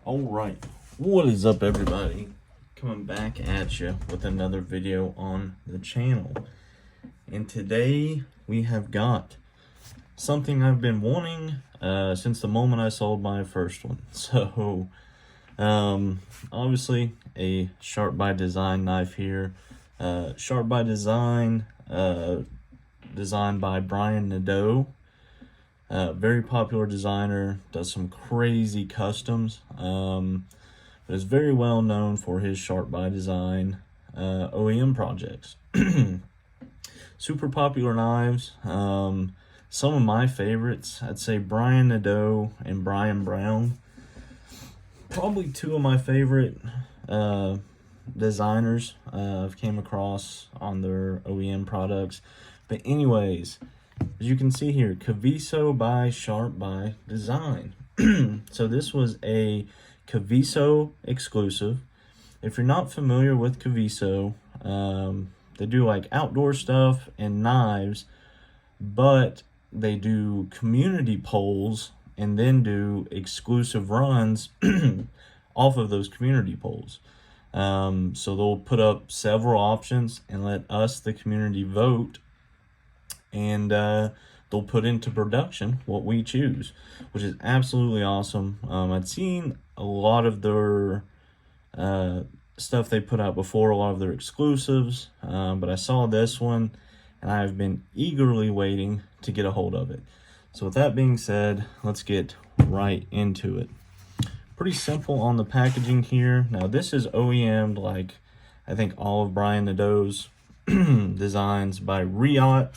Alright, what is up everybody? Coming back at you with another video on the channel. And today we have got something I've been wanting since the moment I sold my first one. So, obviously a Sharp by Design knife here. Sharp by Design, designed by Brian Nadeau. Very popular designer, does some crazy customs, but is very well known for his Sharp by Design OEM projects. Super popular knives. Some of my favorites, I'd say Brian Nadeau and Brian Brown. Probably two of my favorite designers I've came across on their OEM products. But anyways, as you can see here, Kaviso by Sharp by Design. So this was a Kaviso exclusive. If you're not familiar with Kaviso, they do like outdoor stuff and knives, but they do community polls and then do exclusive runs off of those community polls. So they'll put up several options and let us, the community, vote, and they'll put into production what we choose, which is absolutely awesome. I'd seen a lot of their stuff they put out before, a lot of their exclusives, but I saw this one and I've been eagerly waiting to get a hold of it. So with that being said, let's get right into it. Pretty simple on the packaging here. Now this is OEM'd like I think all of Brian Nadeau's designs by Riot.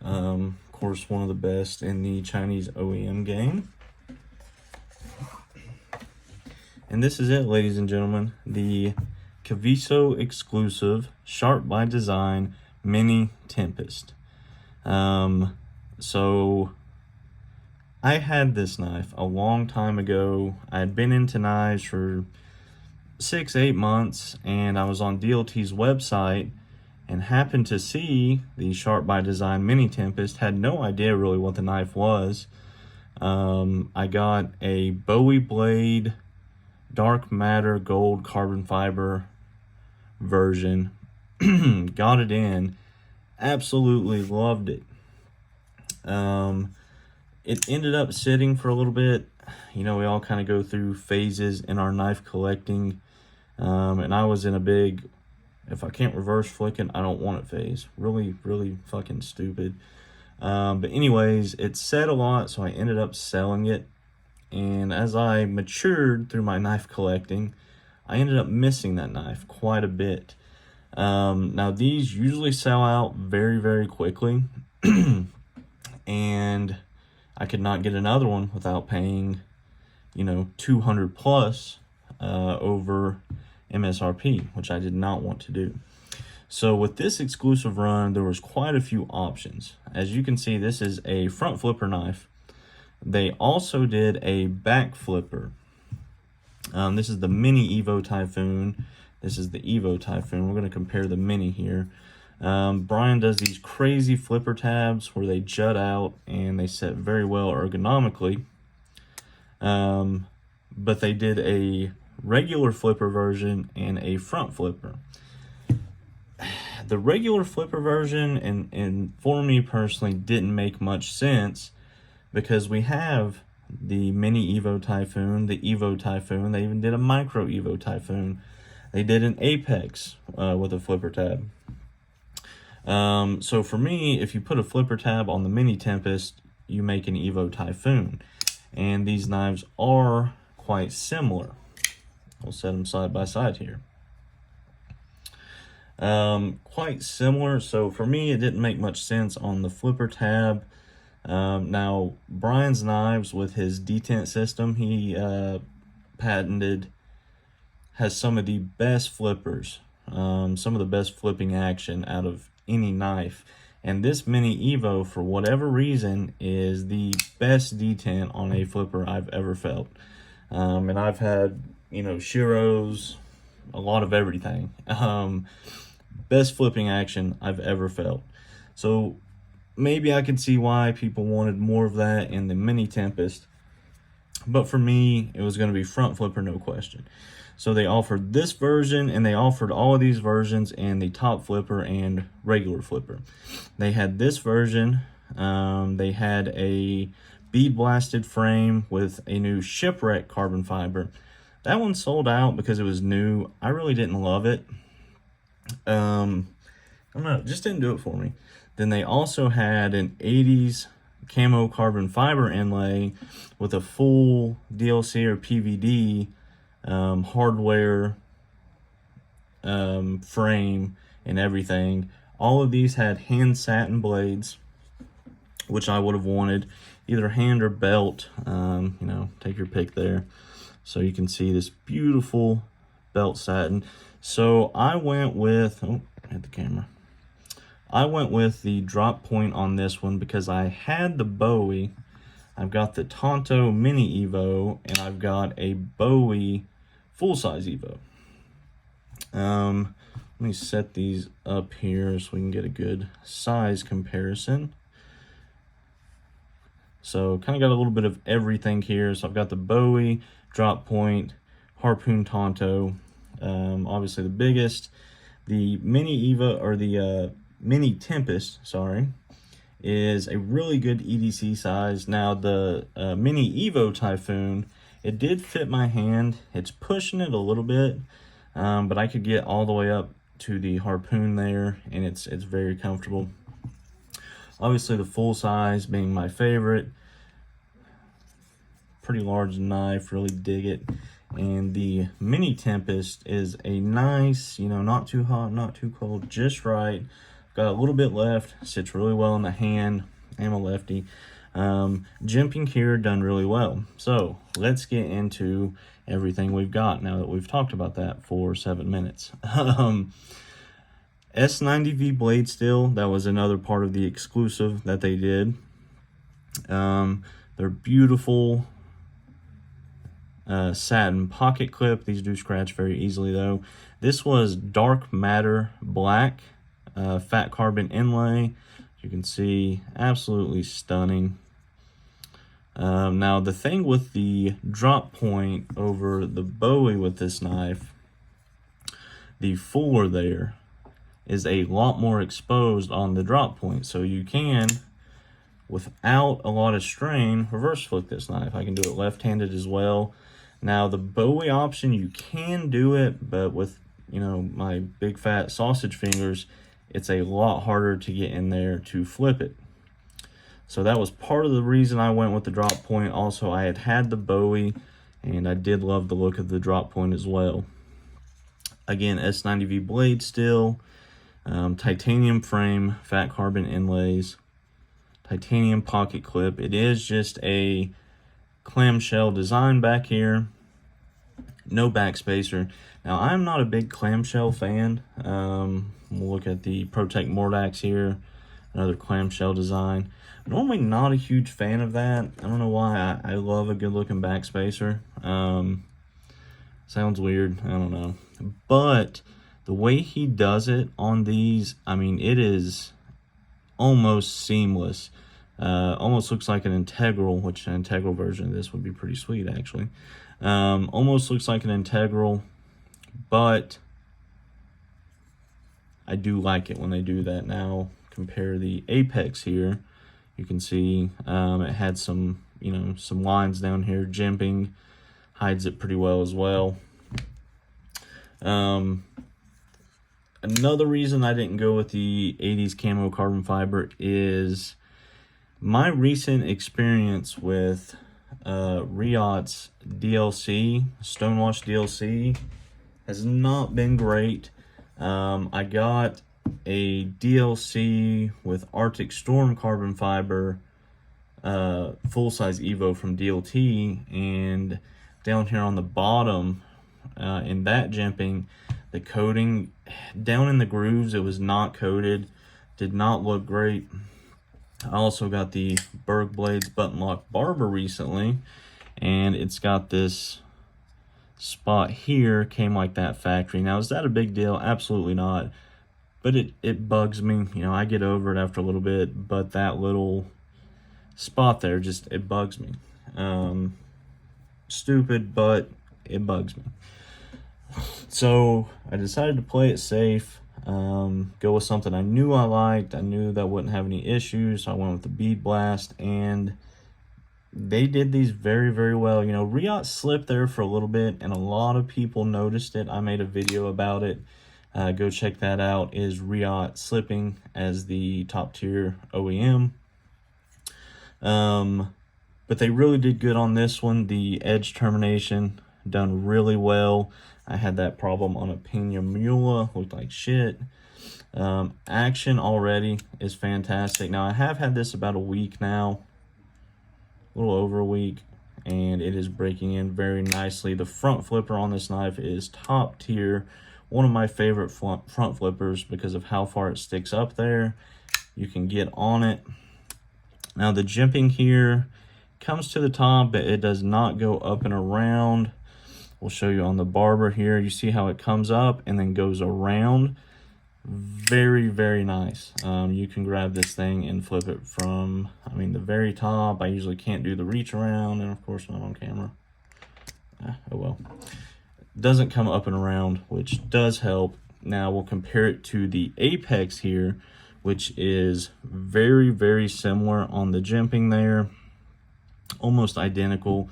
Of course, one of the best in the Chinese OEM game. And this is it, ladies and gentlemen, the Kaviso exclusive Sharp by Design Mini Tempest. So I had this knife a long time ago. I had been into knives for 6-8 months, and I was on DLT's website and happened to see the Sharp by Design Mini Tempest. Had no idea really what the knife was. I got a Bowie blade, dark matter gold carbon fiber version. Got it in. Absolutely loved it. It ended up sitting for a little bit. You know, we all kind of go through phases in our knife collecting. And I was in a big, if I can't reverse flick it, I don't want it phase. Really, really fucking stupid. But anyways, it said a lot, so I ended up selling it. And as I matured through my knife collecting, I ended up missing that knife quite a bit. Now, these usually sell out very, very quickly. And I could not get another one without paying, you know, 200 plus over MSRP, which I did not want to do. So with this exclusive run, there was quite a few options. As you can see, this is a front flipper knife. They also did a back flipper. This is the Mini Evo Typhoon. This is the Evo Typhoon. We're going to compare the Mini here. Brian does these crazy flipper tabs where they jut out and they set very well ergonomically. But they did a regular flipper version and a front flipper. The regular flipper version, and for me personally, didn't make much sense because we have the Mini Evo Typhoon, the Evo Typhoon. They even did a Micro Evo Typhoon. They did an Apex with a flipper tab. So for me, if you put a flipper tab on the Mini Tempest, you make an Evo Typhoon. And these knives are quite similar. We'll set them side by side here. Quite similar. So for me, it didn't make much sense on the flipper tab. Now, Brian's knives with his detent system, he patented, has some of the best flippers, some of the best flipping action out of any knife. And this Mini Evo, for whatever reason, is the best detent on a flipper I've ever felt. And I've had, you know, Shiros, a lot of everything. Best flipping action I've ever felt. So maybe I can see why people wanted more of that in the Mini Tempest. But for me, it was going to be front flipper, no question. So they offered this version, and they offered all of these versions in the top flipper and regular flipper. They had this version. They had a bead blasted frame with a new shipwreck carbon fiber. That one sold out because it was new. I really didn't love it. I don't know, it just didn't do it for me. Then they also had an 80s camo carbon fiber inlay with a full DLC or PVD hardware frame and everything. All of these had hand satin blades, which I would have wanted, either hand or belt. You know, take your pick there. So you can see this beautiful belt satin. So I went with, oh, I hit the camera. I went with the drop point on this one because I had the Bowie. I've got the Tonto Mini Evo, and I've got a Bowie full-size Evo. Let me set these up here so we can get a good size comparison. So kind of got a little bit of everything here. So I've got the Bowie, drop point, Harpoon Tonto, obviously the biggest. The Mini Evo, or the Mini Tempest, sorry, is a really good EDC size. Now the Mini Evo Typhoon, it did fit my hand. It's pushing it a little bit, but I could get all the way up to the Harpoon there, and it's very comfortable. Obviously the full size being my favorite. Pretty large knife, really dig it. And the Mini Tempest is a nice, you know, not too hot, not too cold, just right. Got a little bit left, sits really well in the hand. I'm a lefty. Jimping here done really well. So let's get into everything we've got now that we've talked about that for 7 minutes. S90V blade steel, that was another part of the exclusive that they did. They're beautiful satin pocket clip. These do scratch very easily though. This was dark matter black fat carbon inlay. You can see, absolutely stunning. Now the thing with the drop point over the Bowie with this knife, the fuller there is a lot more exposed on the drop point, so you can, without a lot of strain, reverse flick this knife. I can do it left-handed as well. Now the Bowie option, you can do it, but with, you know, my big fat sausage fingers, it's a lot harder to get in there to flip it. So that was part of the reason I went with the drop point. Also, I had the Bowie, and I did love the look of the drop point as well. Again, S90V blade steel, titanium frame, fat carbon inlays, titanium pocket clip. It is just a clamshell design back here, no backspacer. Now I'm not a big clamshell fan. We'll look at the Protect Mordax here, another clamshell design. Normally not a huge fan of that. I don't know why. I love a good looking backspacer. Sounds weird, I don't know, but the way he does it on these, I mean, it is almost seamless. Almost looks like an integral, which an integral version of this would be pretty sweet actually. Almost looks like an integral, but I do like it when they do that. Now compare the Apex here. You can see it had some, you know, some lines down here. Jimping hides it pretty well as well. Another reason I didn't go with the 80s camo carbon fiber is my recent experience with Riot's DLC, Stonewash DLC, has not been great. I got a DLC with Arctic Storm carbon fiber full-size Evo from DLT, and down here on the bottom in that jimping, the coating down in the grooves, it was not coated, did not look great. I also got the Berg Blades button lock barber recently, and it's got this spot here, came like that factory. Now, is that a big deal? Absolutely not, but it bugs me. You know, I get over it after a little bit, but that little spot there, just, it bugs me. stupid, but it bugs me. So I decided to play it safe, go with something I knew I liked. I knew that wouldn't have any issues, so I went with the Bead Blast, and they did these very, very well. You know, Riot slipped there for a little bit, and a lot of people noticed it. I made a video about it. Go check that out. Is Riot slipping as the top tier OEM? But they really did good on this one. The edge termination done really well. I had that problem on a Pena Mula, looked like shit. Action already is fantastic. Now I have had this about a week now, a little over a week, and it is breaking in very nicely. The front flipper on this knife is top tier. One of my favorite front flippers because of how far it sticks up there. You can get on it. Now the jimping here comes to the top, but it does not go up and around. We'll show you on the barber here. You see how it comes up and then goes around. Very, very nice. You can grab this thing and flip it from, I mean, the very top. I usually can't do the reach around, and of course not on camera. Oh well. Doesn't come up and around, which does help. Now we'll compare it to the Apex here, which is very, very similar on the jimping there. Almost identical.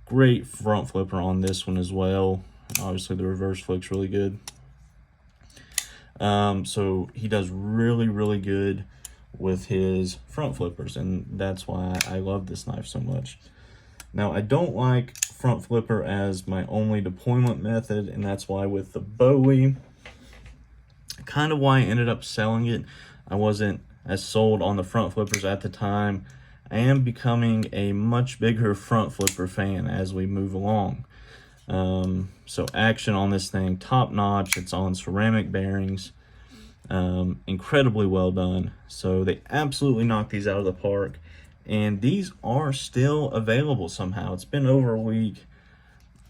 Great front flipper on this one as well. Obviously the reverse flick's really good. So he does really, really good with his front flippers, and that's why I love this knife so much. Now I don't like front flipper as my only deployment method, and that's why with the Bowie, kind of why I ended up selling it. I wasn't as sold on the front flippers at the time. I am becoming a much bigger front flipper fan as we move along. So action on this thing, top notch. It's on ceramic bearings, incredibly well done. So they absolutely knocked these out of the park, and these are still available somehow. It's been over a week.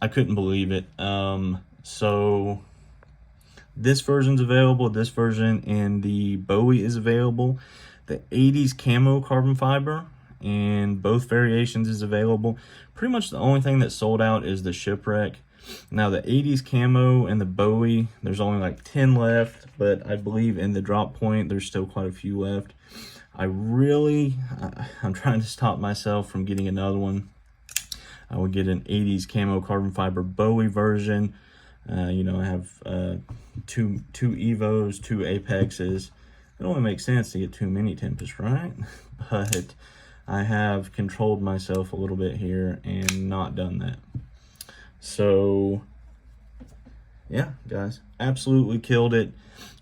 I couldn't believe it. So this version's available. This version in the Bowie is available. The 80s camo carbon fiber and both variations is available. Pretty much the only thing that sold out is the Shipwreck. Now the 80s camo and the Bowie, there's only like 10 left, but I believe in the drop point there's still quite a few left. I'm trying to stop myself from getting another one. I would get an 80s camo carbon fiber Bowie version. You know, I have two Evos, two Apexes. It only makes sense to get two Mini Tempest, right? But I have controlled myself a little bit here and not done that. So yeah, guys, absolutely killed it.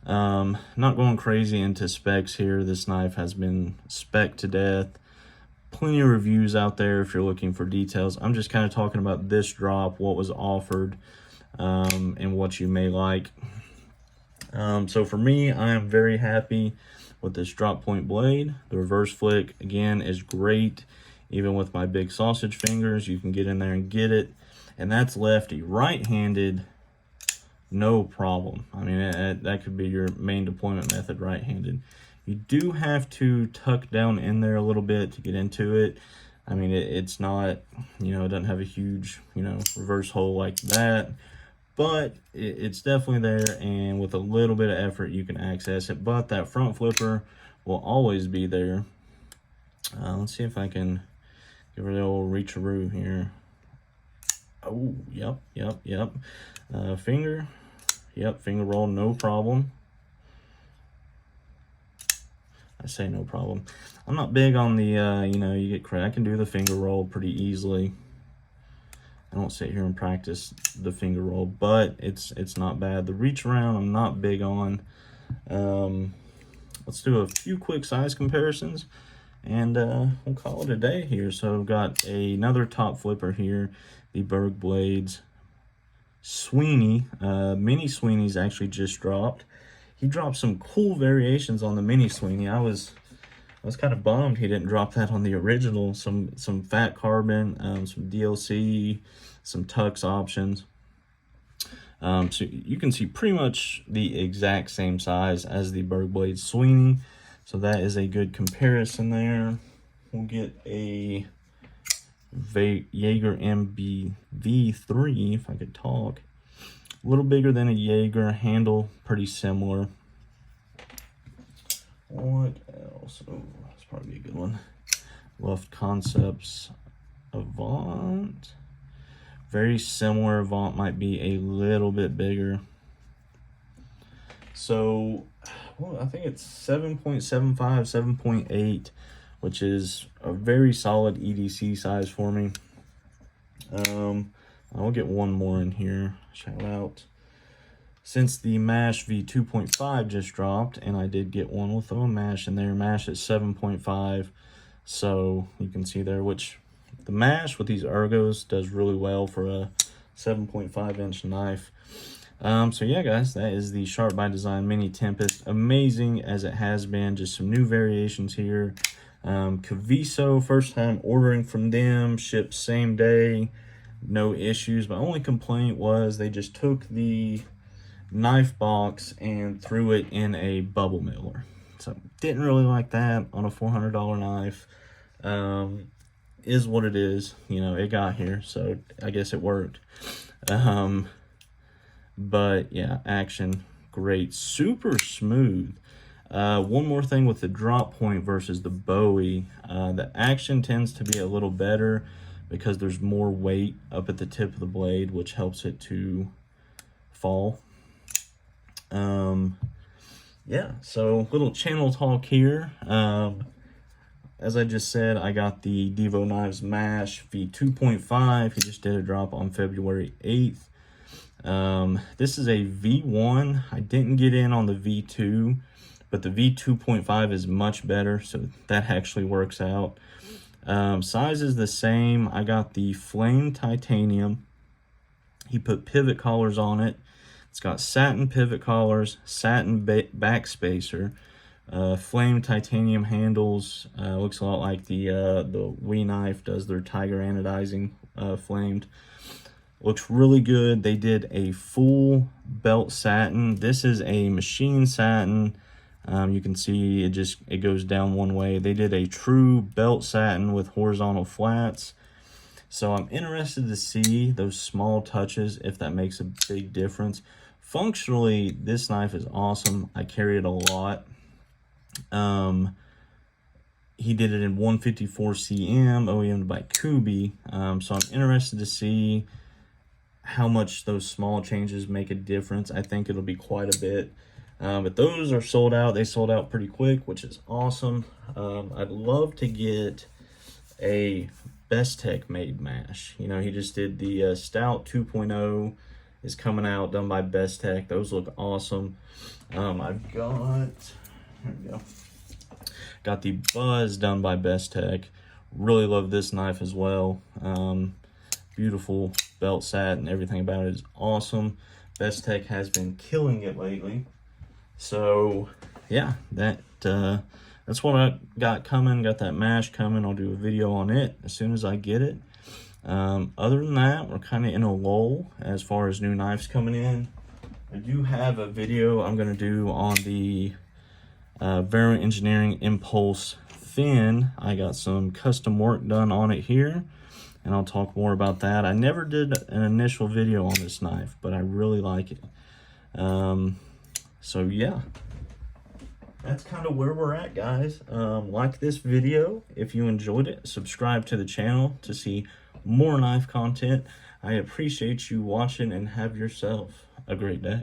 Not going crazy into specs here. This knife has been spec'd to death. Plenty of reviews out there if you're looking for details. I'm just kind of talking about this drop, what was offered, and what you may like. So for me, I am very happy with this drop point blade. The reverse flick, again, is great. Even with my big sausage fingers, you can get in there and get it. And that's lefty. Right-handed, no problem. I mean, that could be your main deployment method, right-handed. You do have to tuck down in there a little bit to get into it. I mean, it's not, you know, it doesn't have a huge, you know, reverse hole like that. But it's definitely there, and with a little bit of effort, you can access it. But that front flipper will always be there. Let's see if I can give her the old reach-a-roo here. Oh, yep. Finger. Yep, finger roll, no problem. I say no problem. I'm not big on the, you know, you get credit. I can do the finger roll pretty easily. I don't sit here and practice the finger roll, but it's not bad. The reach around, I'm not big on. Let's do a few quick size comparisons, and we'll call it a day here. So I've got another top flipper here, the Berg Blades Sweeney. Mini Sweeney's actually just dropped. He dropped some cool variations on the Mini Sweeney. I was kind of bummed he didn't drop that on the original. Some fat carbon, some DLC, some tux options. So you can see pretty much the exact same size as the Berg Blade Sweeney. So that is a good comparison there. We'll get a Jaeger MBV3, if I could talk. A little bigger than a Jaeger, handle pretty similar. What else? Oh, that's probably a good one. Luft Concepts Avant. Very similar. Avant might be a little bit bigger. So, well, I think it's 7.75, 7.8, which is a very solid EDC size for me. I'll get one more in here. Shout out. Since the MASH V2.5 just dropped, and I did get one, we'll throw a MASH in there. MASH is 7.5, so you can see there, which the MASH with these ergos does really well for a 7.5-inch knife. So yeah, guys, that is the Sharp by Design Mini Tempest. Amazing as it has been, just some new variations here. Kaviso, first time ordering from them, shipped same day, no issues. My only complaint was they just took the knife box and threw it in a bubble miller. So didn't really like that on a $400 knife. Is what it is, you know, it got here, so I guess it worked. But yeah, action great, super smooth. One more thing with the drop point versus the Bowie, the action tends to be a little better because there's more weight up at the tip of the blade, which helps it to fall. Yeah, so little channel talk here. As I just said, I got the Devo Knives MASH V2.5. He just did a drop on February 8th. This is a V1. I didn't get in on the V2, but the V2.5 is much better, so that actually works out. Size is the same. I got the flame titanium. He put pivot collars on it. It's got satin pivot collars, satin back spacer, flame titanium handles. Looks a lot like the Wii knife does their Tiger anodizing flamed. Looks really good. They did a full belt satin. This is a machine satin. You can see it goes down one way. They did a true belt satin with horizontal flats. So I'm interested to see those small touches, if that makes a big difference. Functionally, this knife is awesome. I carry it a lot. He did it in 154 cm, OEM'd by Kubi. So I'm interested to see how much those small changes make a difference. I think it'll be quite a bit. But those are sold out. They sold out pretty quick, which is awesome. I'd love to get a Bestech made mash. You know, he just did the Stout 2.0 is coming out, done by Bestech. Those look awesome. I've got, here we go. Got the Buzz done by Bestech. Really love this knife as well. Beautiful belt satin, everything about it is awesome. Bestech has been killing it lately. So yeah, that's what I got coming. Got that mash coming. I'll do a video on it as soon as I get it. Other than that, we're kind of in a lull as far as new knives coming in. I do have a video I'm going to do on the Vero Engineering Impulse fin. I got some custom work done on it here, and I'll talk more about that. I never did an initial video on this knife, but I really like it. So yeah, that's kind of where we're at, guys. Like this video if you enjoyed it. Subscribe to the channel to see more knife content. I appreciate you watching, and have yourself a great day.